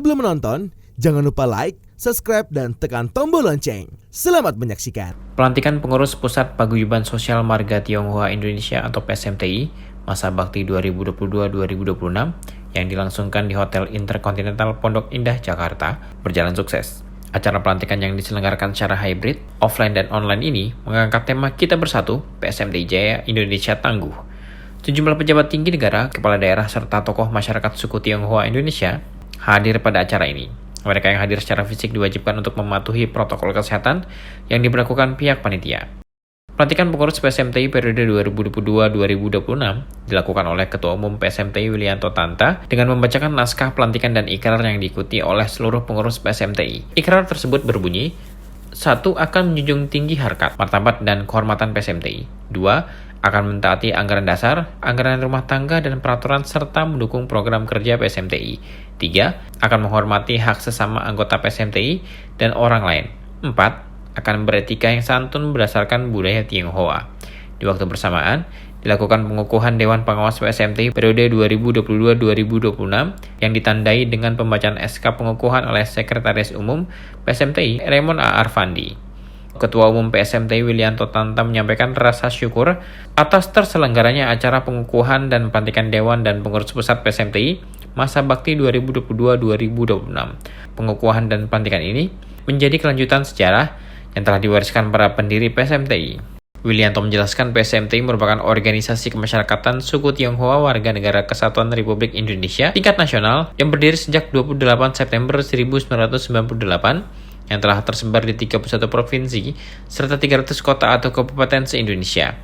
Sebelum menonton, jangan lupa like, subscribe, dan tekan tombol lonceng. Selamat menyaksikan. Pelantikan Pengurus Pusat Paguyuban Sosial Marga Tionghoa Indonesia atau PSMTI masa bakti 2022-2026 yang dilangsungkan di Hotel Intercontinental Pondok Indah, Jakarta berjalan sukses. Acara pelantikan yang diselenggarakan secara hybrid, offline dan online ini mengangkat tema Kita Bersatu, PSMTI Jaya Indonesia Tangguh. Sejumlah pejabat tinggi negara, kepala daerah, serta tokoh masyarakat suku Tionghoa Indonesia hadir pada acara ini. Mereka yang hadir secara fisik diwajibkan untuk mematuhi protokol kesehatan yang diberlakukan pihak panitia. Pelantikan pengurus PSMTI periode 2022-2026 dilakukan oleh Ketua Umum PSMTI Willianto Tanta dengan membacakan naskah pelantikan dan ikrar yang diikuti oleh seluruh pengurus PSMTI. Ikrar tersebut berbunyi, 1. Akan menjunjung tinggi harkat, martabat, dan kehormatan PSMTI. 2. Akan mentaati anggaran dasar, anggaran rumah tangga, dan peraturan serta mendukung program kerja PSMTI. 3. Akan menghormati hak sesama anggota PSMTI dan orang lain. 4. Akan beretika yang santun berdasarkan budaya Tionghoa. Di waktu bersamaan, dilakukan pengukuhan Dewan Pengawas PSMTI periode 2022-2026 yang ditandai dengan pembacaan SK pengukuhan oleh Sekretaris Umum PSMTI Raymond A. Arfandi. Ketua Umum PSMTI Willianto Tanta menyampaikan rasa syukur atas terselenggaranya acara pengukuhan dan pelantikan Dewan dan Pengurus Pusat PSMTI masa bakti 2022-2026. Pengukuhan dan pelantikan ini menjadi kelanjutan sejarah yang telah diwariskan para pendiri PSMTI. Willianto menjelaskan PSMTI merupakan organisasi kemasyarakatan suku Tionghoa warga negara Kesatuan Republik Indonesia tingkat nasional yang berdiri sejak 28 September 1998 yang telah tersebar di 31 provinsi serta 300 kota atau kabupaten se-Indonesia.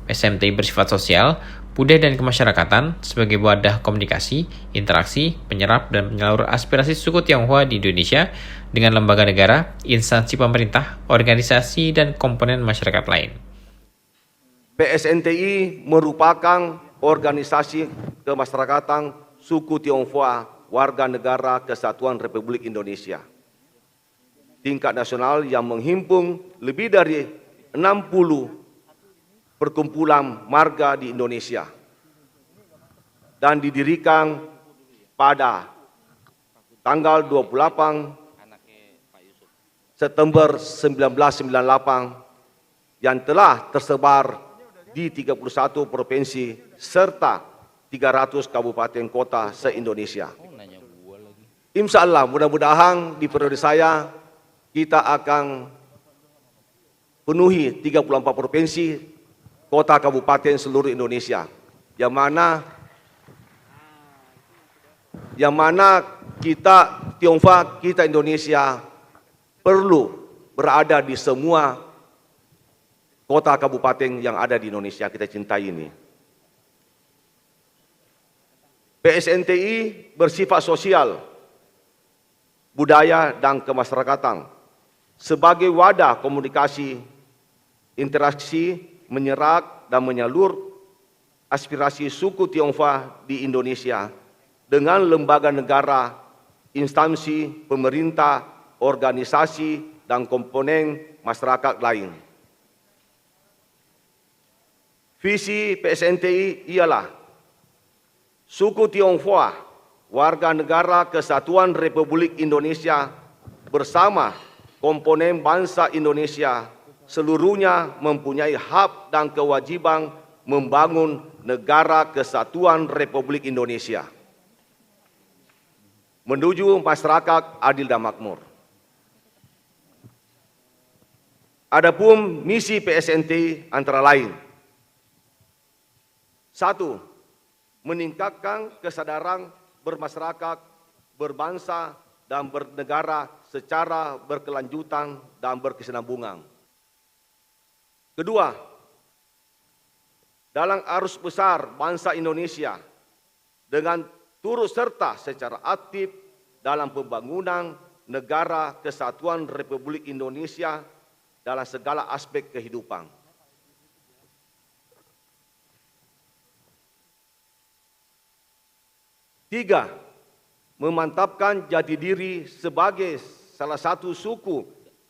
PSMTI bersifat sosial, budaya dan kemasyarakatan sebagai wadah komunikasi, interaksi, penyerap dan penyalur aspirasi suku Tionghoa di Indonesia dengan lembaga negara, instansi pemerintah, organisasi, dan komponen masyarakat lain. PSMTI merupakan organisasi kemasyarakatan suku Tionghoa warga negara Kesatuan Republik Indonesia tingkat nasional yang menghimpun lebih dari 60 perkumpulan marga di Indonesia dan didirikan pada tanggal 28 September 1998 yang telah tersebar di 31 provinsi serta 300 kabupaten kota se-Indonesia. Insya Allah mudah-mudahan di periode saya kita akan penuhi 34 provinsi kota kabupaten seluruh Indonesia yang mana kita Tionghoa, kita Indonesia perlu berada di semua kota kabupaten yang ada di Indonesia kita cintai ini. PSMTI bersifat sosial, budaya dan kemasyarakatan sebagai wadah komunikasi, interaksi, menyerap dan menyalur aspirasi suku Tionghoa di Indonesia dengan lembaga negara, instansi, pemerintah, organisasi, dan komponen masyarakat lain. Visi PSMTI ialah suku Tionghoa, warga negara Kesatuan Republik Indonesia bersama komponen bangsa Indonesia seluruhnya mempunyai hak dan kewajiban membangun negara Kesatuan Republik Indonesia menuju masyarakat adil dan makmur. Adapun misi PSMTI antara lain: 1. Meningkatkan kesadaran bermasyarakat, berbangsa, dan bernegara secara berkelanjutan dan berkesinambungan. Kedua, dalam arus besar bangsa Indonesia dengan turut serta secara aktif dalam pembangunan negara Kesatuan Republik Indonesia dalam segala aspek kehidupan. 3. Memantapkan jati diri sebagai salah satu suku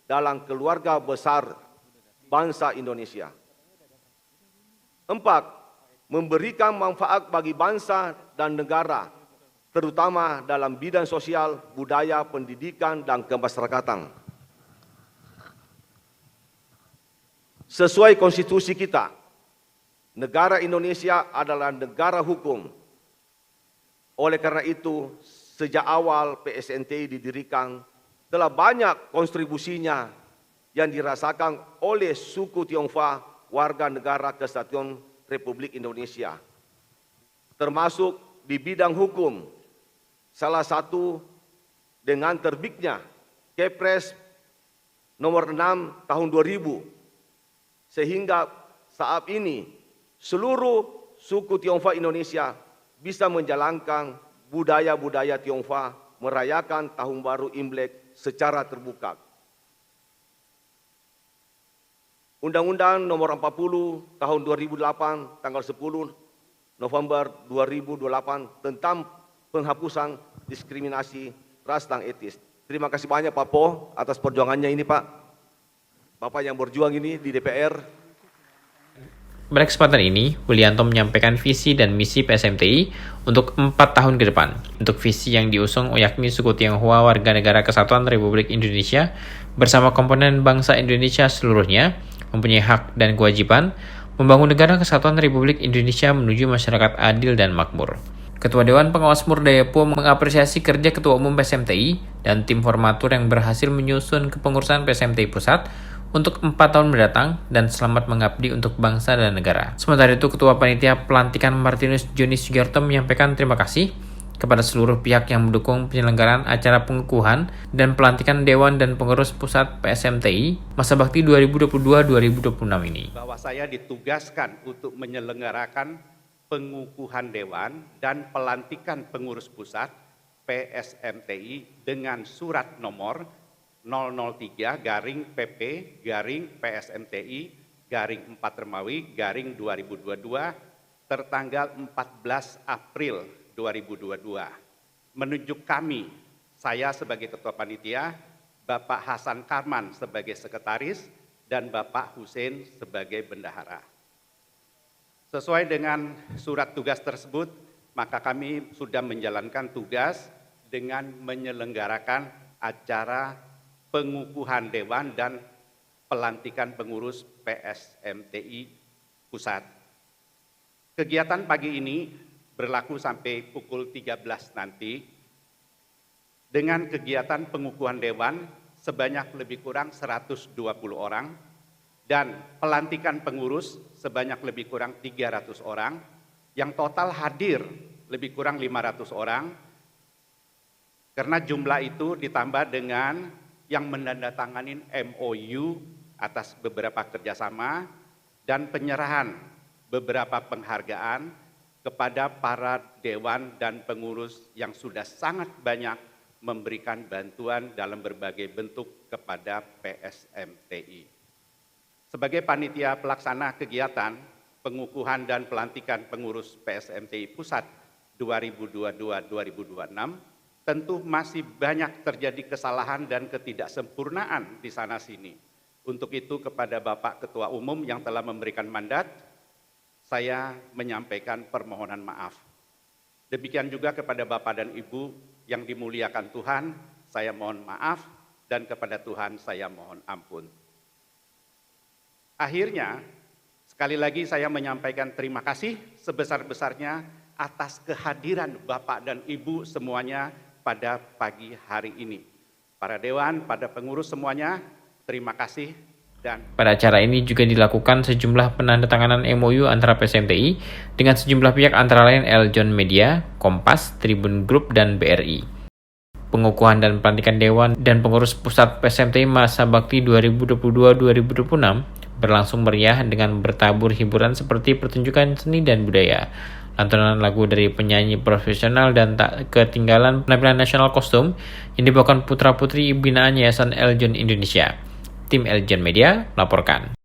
dalam keluarga besar bangsa Indonesia. 4. Memberikan manfaat bagi bangsa dan negara terutama dalam bidang sosial, budaya, pendidikan, dan kemasyarakatan. Sesuai konstitusi kita, negara Indonesia adalah negara hukum. Oleh karena itu, sejak awal PSMTI didirikan, telah banyak kontribusinya yang dirasakan oleh suku Tionghoa warga negara Kesatuan Republik Indonesia, termasuk di bidang hukum, salah satu dengan terbitnya Kepres nomor 6 tahun 2000, sehingga saat ini seluruh suku Tionghoa Indonesia bisa menjalankan budaya-budaya Tionghoa merayakan Tahun Baru Imlek secara terbuka. Undang-Undang nomor 40 tahun 2008 tanggal 10 November 2028 tentang penghapusan diskriminasi ras dan etis. Terima kasih banyak Pak Po atas perjuangannya ini Pak. Bapak yang berjuang ini di DPR. Pada kesempatan ini, Willianto menyampaikan visi dan misi PSMTI untuk 4 tahun ke depan. Untuk visi yang diusung yakni suku Tionghoa warga negara Kesatuan Republik Indonesia bersama komponen bangsa Indonesia seluruhnya mempunyai hak dan kewajiban membangun negara Kesatuan Republik Indonesia menuju masyarakat adil dan makmur. Ketua Dewan Pengawas Murdayapo mengapresiasi kerja Ketua Umum PSMTI dan tim formatur yang berhasil menyusun kepengurusan PSMTI Pusat untuk 4 tahun mendatang dan selamat mengabdi untuk bangsa dan negara. Sementara itu, Ketua Panitia Pelantikan Martinus Joni Sugiarto menyampaikan terima kasih kepada seluruh pihak yang mendukung penyelenggaraan acara pengukuhan dan pelantikan Dewan dan Pengurus Pusat PSMTI masa bakti 2022-2026 ini. Bahwa saya ditugaskan untuk menyelenggarakan pengukuhan Dewan dan pelantikan Pengurus Pusat PSMTI dengan surat nomor 003-PP-PSMTI-4 Remawi 2022 tertanggal 14 April 2022. Menunjuk kami, saya sebagai Ketua Panitia, Bapak Hasan Karman sebagai Sekretaris, dan Bapak Hussein sebagai Bendahara. Sesuai dengan surat tugas tersebut, maka kami sudah menjalankan tugas dengan menyelenggarakan acara pengukuhan Dewan dan pelantikan pengurus PSMTI Pusat. Kegiatan pagi ini berlaku sampai pukul 13 nanti dengan kegiatan pengukuhan Dewan sebanyak lebih kurang 120 orang dan pelantikan pengurus sebanyak lebih kurang 300 orang yang total hadir lebih kurang 500 orang karena jumlah itu ditambah dengan yang menandatangani MOU atas beberapa kerjasama dan penyerahan beberapa penghargaan kepada para dewan dan pengurus yang sudah sangat banyak memberikan bantuan dalam berbagai bentuk kepada PSMTI. Sebagai panitia pelaksana kegiatan pengukuhan dan pelantikan pengurus PSMTI Pusat 2022-2026, tentu masih banyak terjadi kesalahan dan ketidaksempurnaan di sana-sini. Untuk itu kepada Bapak Ketua Umum yang telah memberikan mandat, saya menyampaikan permohonan maaf. Demikian juga kepada Bapak dan Ibu yang dimuliakan Tuhan, saya mohon maaf, dan kepada Tuhan saya mohon ampun. Akhirnya, sekali lagi saya menyampaikan terima kasih sebesar-besarnya atas kehadiran Bapak dan Ibu semuanya pada pagi hari ini. Para dewan, pada pengurus semuanya, terima kasih. Dan pada acara ini juga dilakukan sejumlah penandatanganan MOU antara PSMTI dengan sejumlah pihak antara lain Eljon Media, Kompas, Tribun Group, dan BRI. Pengukuhan dan pelantikan Dewan dan Pengurus Pusat PSMTI masa bakti 2022-2026 berlangsung meriah dengan bertabur hiburan seperti pertunjukan seni dan budaya, lantunan lagu dari penyanyi profesional, dan tak ketinggalan penampilan nasional kostum yang dibawakan putra-putri binaan Yayasan Eljon Indonesia. Tim Eljon Media melaporkan.